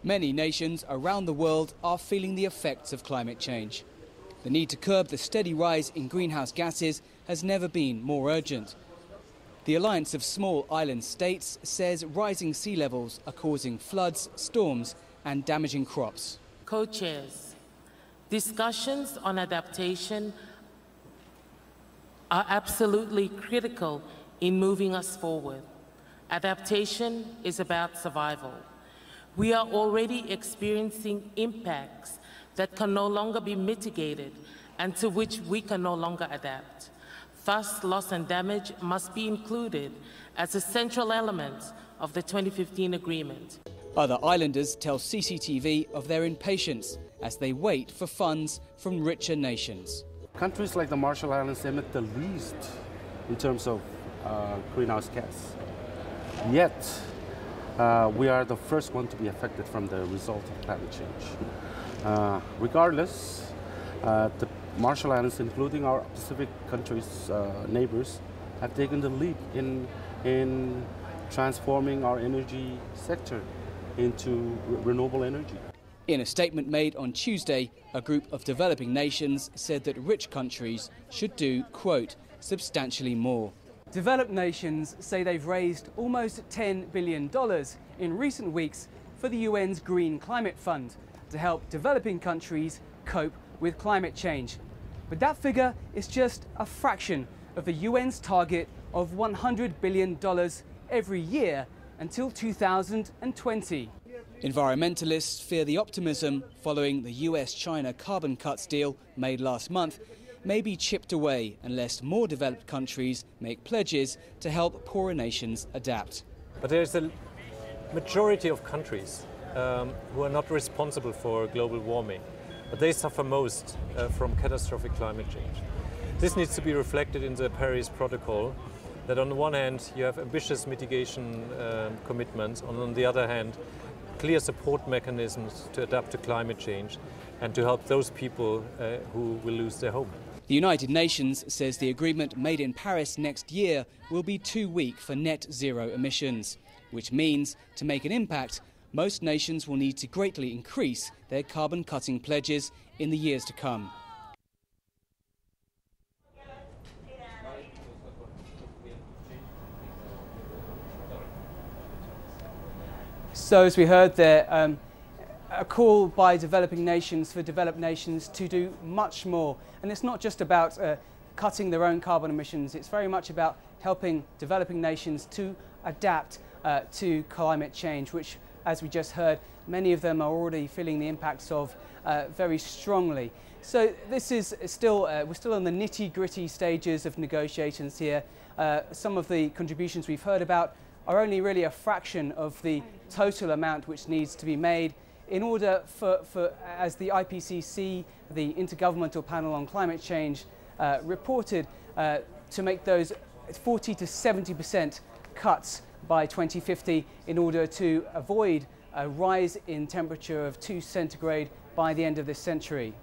Many nations around the world are feeling the effects of climate change. The need to curb the steady rise in greenhouse gases has never been more urgent. The Alliance of Small Island States says rising sea levels are causing floods, storms and damaging crops. Co-chairs, discussions on adaptation are absolutely critical in moving us forward. Adaptation is about survival. We are already experiencing impacts that can no longer be mitigated and to which we can no longer adapt. Thus, loss and damage must be included as a central element of the 2015 agreement. Other islanders tell CCTV of their impatience as they wait for funds from richer nations. Countries like the Marshall Islands emit the least in terms of greenhouse gas. Yet, we are the first one to be affected from the result of climate change. Regardless, the Marshall Islands, including our Pacific countries' neighbors, have taken the lead in transforming our energy sector into renewable energy. In a statement made on Tuesday, a group of developing nations said that rich countries should do, quote, substantially more. Developed nations say they've raised almost $10 billion in recent weeks for the UN's Green Climate Fund to help developing countries cope with climate change. But that figure is just a fraction of the UN's target of $100 billion every year until 2020. Environmentalists fear the optimism following the US-China carbon cuts deal made last month may be chipped away unless more developed countries make pledges to help poorer nations adapt. But there is a majority of countries who are not responsible for global warming, but they suffer most from catastrophic climate change. This needs to be reflected in the Paris Protocol, that on the one hand you have ambitious mitigation commitments, and on the other hand clear support mechanisms to adapt to climate change and to help those people who will lose their home. The United Nations says the agreement made in Paris next year will be too weak for net zero emissions, which means to make an impact, most nations will need to greatly increase their carbon cutting pledges in the years to come. So as we heard there, a call by developing nations for developed nations to do much more. And it's not just about cutting their own carbon emissions, it's very much about helping developing nations to adapt to climate change, which, as we just heard, many of them are already feeling the impacts of very strongly. So this is still, we're still on the nitty-gritty stages of negotiations here. Some of the contributions we've heard about are only really a fraction of the total amount which needs to be made in order for as the IPCC, the Intergovernmental Panel on Climate Change, reported, to make those 40 to 70% cuts by 2050 in order to avoid a rise in temperature of 2 centigrade by the end of this century.